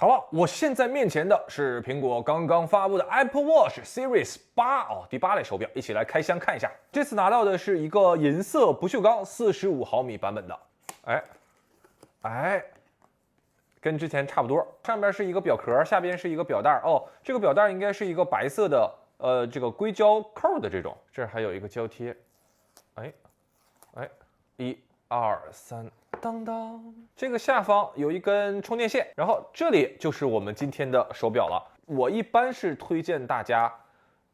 好了，我现在面前的是苹果刚刚发布的 Apple Watch Series 8哦，第8代手表，一起来开箱看一下。这次拿到的是一个银色不锈钢45毫米版本的，跟之前差不多。上边是一个表壳，下边是一个表带哦，这个表带应该是一个白色的这个硅胶扣的这种，这儿还有一个胶贴，1、2、3。当当，这个下方有一根充电线，然后这里就是我们今天的手表了。我一般是推荐大家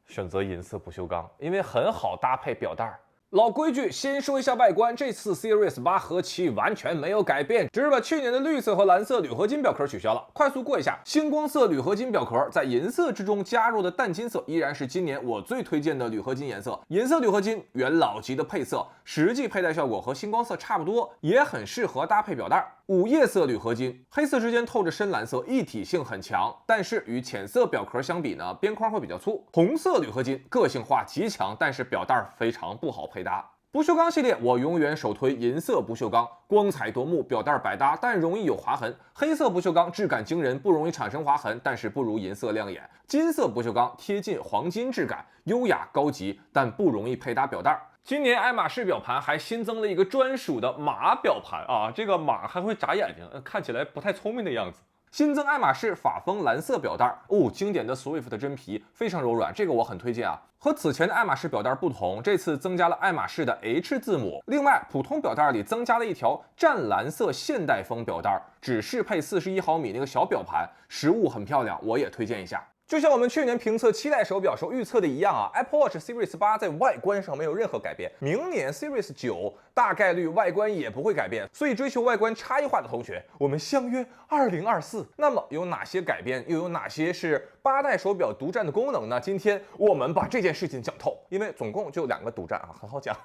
选择银色不锈钢，因为很好搭配表带。老规矩，先说一下外观。这次 Series 8合漆完全没有改变，只是把去年的绿色和蓝色铝合金表壳取消了。快速过一下，星光色铝合金表壳在银色之中加入的淡金色，依然是今年我最推荐的铝合金颜色。银色铝合金元老级的配色，实际佩戴效果和星光色差不多，也很适合搭配表带。午夜色铝合金，黑色之间透着深蓝色，一体性很强，但是与浅色表壳相比呢，边框会比较粗。红色铝合金个性化极强，但是表带非常不好配搭。不锈钢系列我永远首推银色不锈钢，光彩夺目，表带百搭，但容易有划痕。黑色不锈钢质感惊人，不容易产生划痕，但是不如银色亮眼。金色不锈钢贴近黄金质感，优雅高级，但不容易配搭表带。今年爱马仕表盘还新增了一个专属的马表盘啊，这个马还会眨眼睛，看起来不太聪明的样子。新增爱马仕法风蓝色表带哦，经典的 Swift 的真皮非常柔软，这个我很推荐啊。和此前的爱马仕表带不同，这次增加了爱马仕的 H 字母。另外，普通表带里增加了一条湛蓝色现代风表带，只适配41毫米那个小表盘，实物很漂亮，我也推荐一下。就像我们去年评测7代手表时候预测的一样啊 ，Apple Watch Series 8在外观上没有任何改变，明年 Series 9大概率外观也不会改变，所以追求外观差异化的同学，我们相约2024。那么有哪些改变，又有哪些是8代手表独占的功能呢？今天我们把这件事情讲透，因为总共就2个独占啊，很好讲。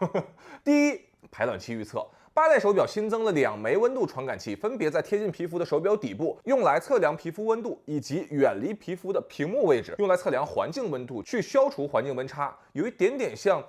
第一，排卵期预测。8代手表新增了2枚温度传感器，分别在贴近皮肤的手表底部，用来测量皮肤温度，以及远离皮肤的屏幕位置，用来测量环境温度，去消除环境温差，有一点点像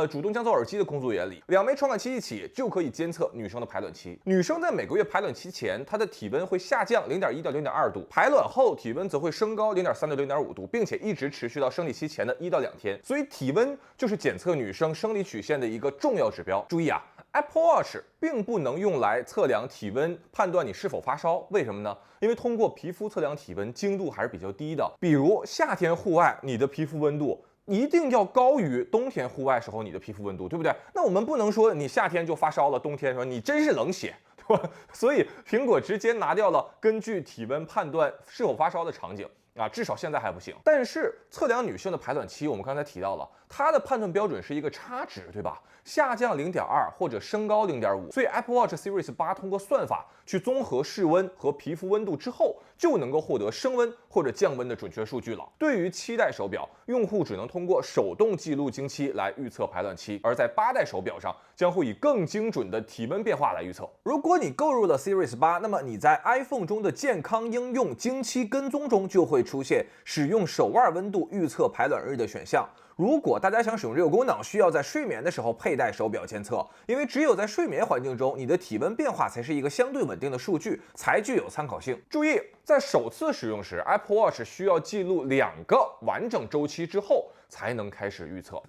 主动降噪耳机的工作原理。2枚传感器一起就可以监测女生的排卵期。女生在每个月排卵期前，她的体温会下降0.1到0.2度，排卵后体温则会升高0.3到0.5度，并且一直持续到生理期前的1到2天。所以体温就是检测女生生理曲线的一个重要指标。注意啊，Apple Watch 并不能用来测量体温，判断你是否发烧。为什么呢？因为通过皮肤测量体温精度还是比较低的。比如夏天户外，你的皮肤温度一定要高于冬天户外时候你的皮肤温度，对不对？那我们不能说你夏天就发烧了，冬天说你真是冷血，对吧？所以苹果直接拿掉了根据体温判断是否发烧的场景。啊，至少现在还不行。但是测量女性的排卵期，我们刚才提到了，它的判断标准是一个差值，对吧？下降0.2或者升高0.5。所以 Apple Watch Series 8通过算法去综合室温和皮肤温度之后，就能够获得升温或者降温的准确数据了。对于7代手表，用户只能通过手动记录经期来预测排卵期，而在8代手表上将会以更精准的体温变化来预测。如果你购入了 Series 8，那么你在 iPhone 中的健康应用经期跟踪中就会出现使用手腕温度预测排卵日的选项。如果大家想使用这个功能，需要在睡眠的时候佩戴手表监测，因为只有在睡眠环境中，你的体温变化才是一个相对稳定的数据，才具有参考性。注意，在首次使用时 ，Apple Watch 需要记录2个完整周期之后才能开始预测。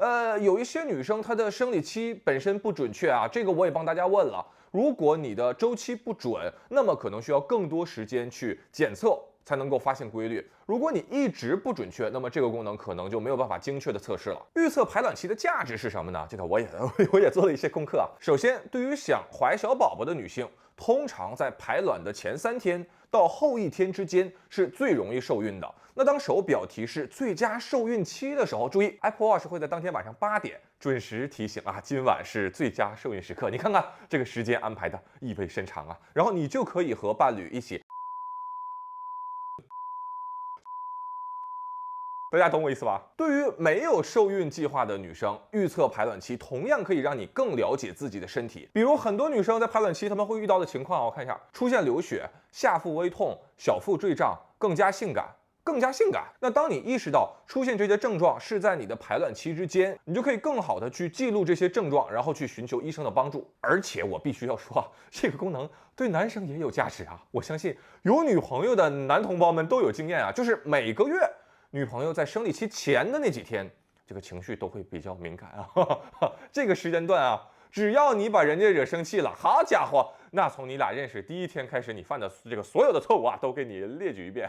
有一些女生她的生理期本身不准确啊，这个我也帮大家问了。如果你的周期不准，那么可能需要更多时间去检测，才能够发现规律。如果你一直不准确，那么这个功能可能就没有办法精确的测试了。预测排卵期的价值是什么呢？这个我也做了一些功课啊。首先，对于想怀小宝宝的女性，通常在排卵的前3天到后1天之间是最容易受孕的。那当手表提示最佳受孕期的时候，注意 Apple Watch 会在当天晚上8点准时提醒啊，今晚是最佳受孕时刻。你看看这个时间安排的意味深长啊，然后你就可以和伴侣一起。大家懂我意思吧？对于没有受孕计划的女生，预测排卵期同样可以让你更了解自己的身体。比如很多女生在排卵期她们会遇到的情况，我看一下：出现流血、下腹微痛、小腹坠胀、更加性感、更加性感。那当你意识到出现这些症状是在你的排卵期之间，你就可以更好的去记录这些症状，然后去寻求医生的帮助。而且我必须要说，这个功能对男生也有价值啊！我相信有女朋友的男同胞们都有经验啊，就是每个月女朋友在生理期前的那几天，这个情绪都会比较敏感啊。这个时间段啊，只要你把人家惹生气了，好家伙，那从你俩认识第一天开始，你犯的这个所有的错误啊，都给你列举一遍。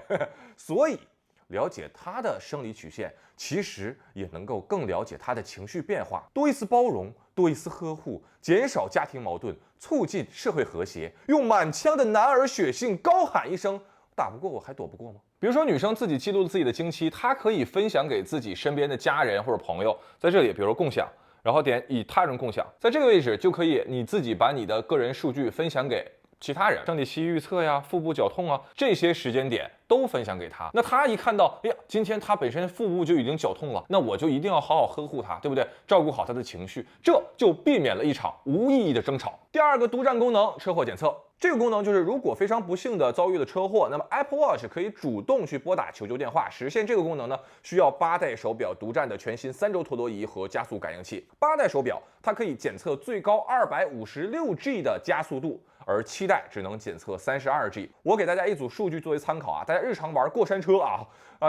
所以，了解他的生理曲线，其实也能够更了解他的情绪变化，多一丝包容，多一丝呵护，减少家庭矛盾，促进社会和谐。用满腔的男儿血性高喊一声：打不过我还躲不过吗？比如说女生自己记录自己的经期，她可以分享给自己身边的家人或者朋友，在这里，比如说共享。然后点与他人共享，在这个位置就可以你自己把你的个人数据分享给其他人，生理期预测呀、腹部绞痛啊，这些时间点都分享给他。那他一看到，哎呀，今天他本身腹部就已经绞痛了，那我就一定要好好呵护他，对不对？照顾好他的情绪，这就避免了一场无意义的争吵。第二个独占功能，车祸检测。这个功能就是，如果非常不幸的遭遇了车祸，那么 Apple Watch 可以主动去拨打求救电话。实现这个功能呢，需要8代手表独占的全新3轴陀螺仪和加速感应器。8代手表它可以检测最高256G 的加速度，而7代只能检测32G。我给大家一组数据作为参考啊，大家日常玩过山车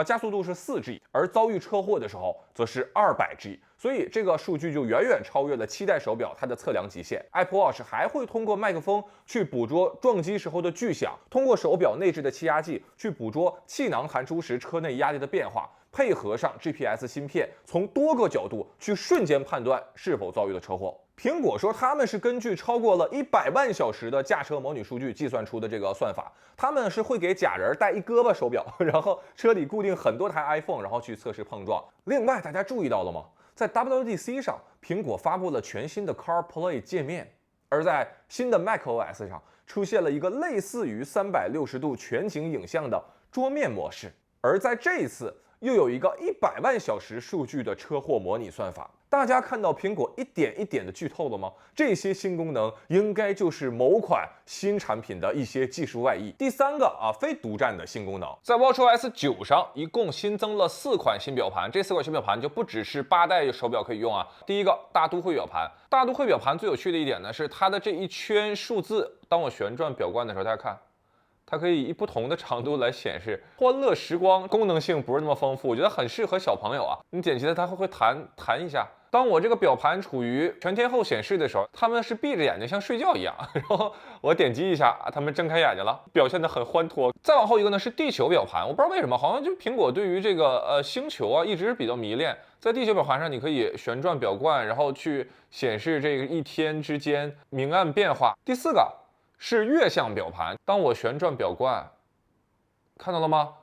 加速度是4G，而遭遇车祸的时候则是200G。所以这个数据就远远超越了7代手表它的测量极限。Apple Watch 还会通过麦克风去捕捉撞击时候的巨响，通过手表内置的气压计去捕捉气囊弹出时车内压力的变化，配合上 GPS 芯片，从多个角度去瞬间判断是否遭遇了车祸。苹果说他们是根据超过了100万小时的驾车模拟数据计算出的这个算法，他们是会给假人戴一胳膊手表，然后车里固定很多台 iPhone， 然后去测试碰撞。另外，大家注意到了吗？在 WWDC 上，苹果发布了全新的 CarPlay 界面，而在新的 macOS 上出现了一个类似于360度全景影像的桌面模式，而在这一次又有一个100万小时数据的车祸模拟算法。大家看到苹果一点一点的剧透了吗？这些新功能应该就是某款新产品的一些技术外溢。第三个非独占的新功能，在 watchOS 9上一共新增了4款新表盘，这4款新表盘就不只是8代手表可以用啊。第一个大都会表盘，大都会表盘最有趣的一点呢是它的这一圈数字，当我旋转表冠的时候，大家看。它可以以不同的长度来显示。欢乐时光功能性不是那么丰富，我觉得很适合小朋友啊。你点击了它会弹一下。当我这个表盘处于全天候显示的时候，他们是闭着眼睛像睡觉一样，然后我点击一下，他们睁开眼睛了，表现得很欢脱。再往后一个呢是地球表盘，我不知道为什么，好像就苹果对于这个星球一直是比较迷恋。在地球表盘上，你可以旋转表冠，然后去显示这个一天之间明暗变化。第4个是月相表盘，当我旋转表冠，看到了吗？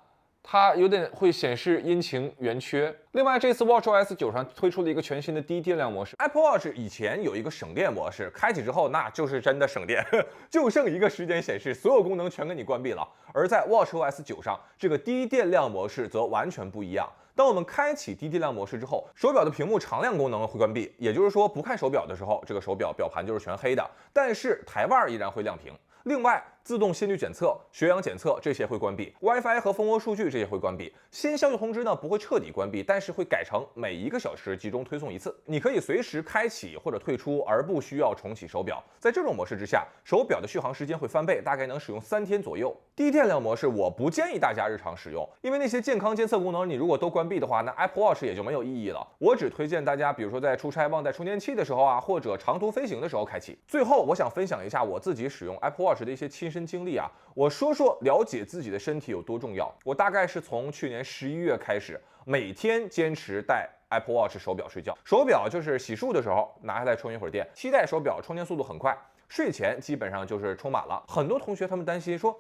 它有点会显示阴晴圆缺。另外，这次 watchOS 9上推出了一个全新的低电量模式。Apple Watch 以前有一个省电模式，开启之后那就是真的省电，就剩一个时间显示，所有功能全给你关闭了。而在 watchOS 9上，这个低电量模式则完全不一样。当我们开启低电量模式之后，手表的屏幕常亮功能会关闭，也就是说，不看手表的时候，这个手表表盘就是全黑的，但是台腕依然会亮屏。另外，自动心率检测、血氧检测这些会关闭 ，WiFi 和蜂窝数据这些会关闭。新消息通知呢不会彻底关闭，但是会改成每1个小时集中推送一次，你可以随时开启或者退出，而不需要重启手表。在这种模式之下，手表的续航时间会翻倍，大概能使用3天左右。低电量模式我不建议大家日常使用，因为那些健康监测功能你如果都关闭的话，那 Apple Watch 也就没有意义了。我只推荐大家，比如说在出差忘带充电器的时候或者长途飞行的时候开启。最后，我想分享一下我自己使用 Apple Watch 的一些亲身经历我说说了解自己的身体有多重要。我大概是从去年11月开始，每天坚持戴 Apple Watch 手表睡觉。手表就是洗漱的时候拿下来充一会儿电，7代手表充电速度很快，睡前基本上就是充满了。很多同学他们担心说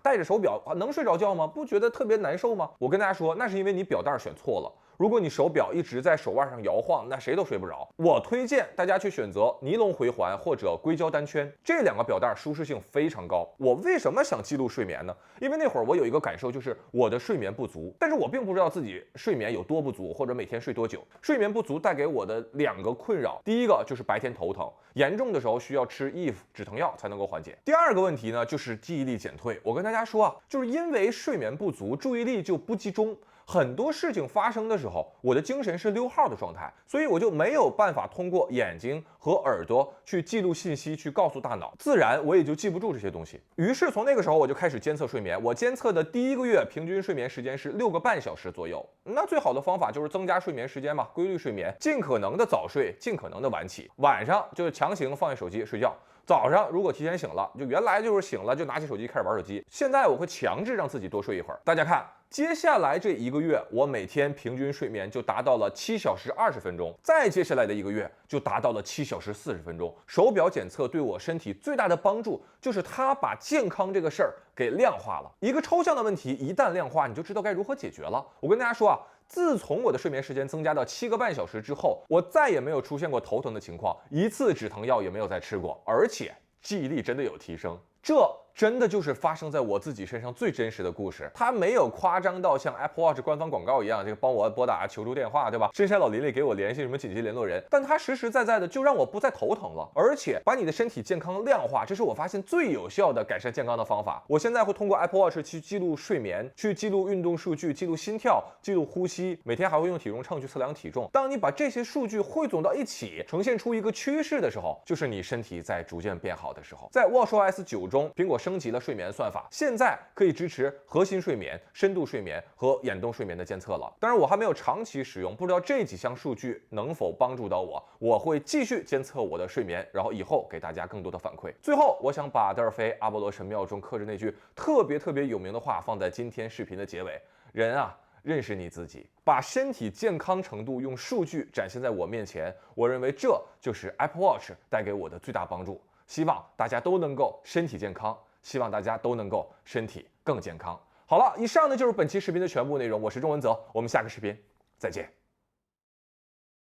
戴着手表能睡着觉吗？不觉得特别难受吗？我跟大家说，那是因为你表带选错了。如果你手表一直在手腕上摇晃，那谁都睡不着。我推荐大家去选择尼龙回环或者硅胶单圈，这2个表带舒适性非常高。我为什么想记录睡眠呢？因为那会儿我有一个感受，就是我的睡眠不足，但是我并不知道自己睡眠有多不足，或者每天睡多久。睡眠不足带给我的2个困扰，第一个就是白天头疼，严重的时候需要吃 Eve 止疼药才能够缓解。第2个问题呢，就是记忆力减退。我跟大家说啊，就是因为睡眠不足，注意力就不集中。很多事情发生的时候，我的精神是6号的状态，所以我就没有办法通过眼睛和耳朵去记录信息，去告诉大脑，自然我也就记不住这些东西。于是从那个时候我就开始监测睡眠，我监测的第1个月平均睡眠时间是6个半小时左右。那最好的方法就是增加睡眠时间嘛，规律睡眠，尽可能的早睡，尽可能的晚起，晚上就是强行放下手机睡觉。早上如果提前醒了，就原来就是醒了就拿起手机开始玩手机，现在我会强制让自己多睡一会儿。大家看，接下来这1个月，我每天平均睡眠就达到了7小时20分钟，再接下来的1个月就达到了7小时40分钟。手表检测对我身体最大的帮助，就是它把健康这个事儿给量化了。一个抽象的问题一旦量化，你就知道该如何解决了。我跟大家说啊，自从我的睡眠时间增加到7个半小时之后，我再也没有出现过头疼的情况，一次止疼药也没有再吃过，而且记忆力真的有提升。这真的就是发生在我自己身上最真实的故事，它没有夸张到像 Apple Watch 官方广告一样，这个帮我拨打求助电话，对吧？深山老林里给我联系什么紧急联络人，但它实实在在的就让我不再头疼了，而且把你的身体健康量化，这是我发现最有效的改善健康的方法。我现在会通过 Apple Watch 去记录睡眠，去记录运动数据，记录心跳，记录呼吸，每天还会用体重秤去测量体重。当你把这些数据汇总到一起，呈现出一个趋势的时候，就是你身体在逐渐变好的时候。在 watchOS 9中，苹果升级了睡眠算法，现在可以支持核心睡眠、深度睡眠和眼动睡眠的监测了。当然，我还没有长期使用，不知道这几项数据能否帮助到我。我会继续监测我的睡眠，然后以后给大家更多的反馈。最后，我想把德尔菲阿波罗神庙中刻着那句特别有名的话放在今天视频的结尾：人啊，认识你自己。把身体健康程度用数据展现在我面前，我认为这就是 Apple Watch 带给我的最大帮助。希望大家都能够身体健康，希望大家都能够身体更健康。好了，以上呢就是本期视频的全部内容，我是钟文泽，我们下个视频再见。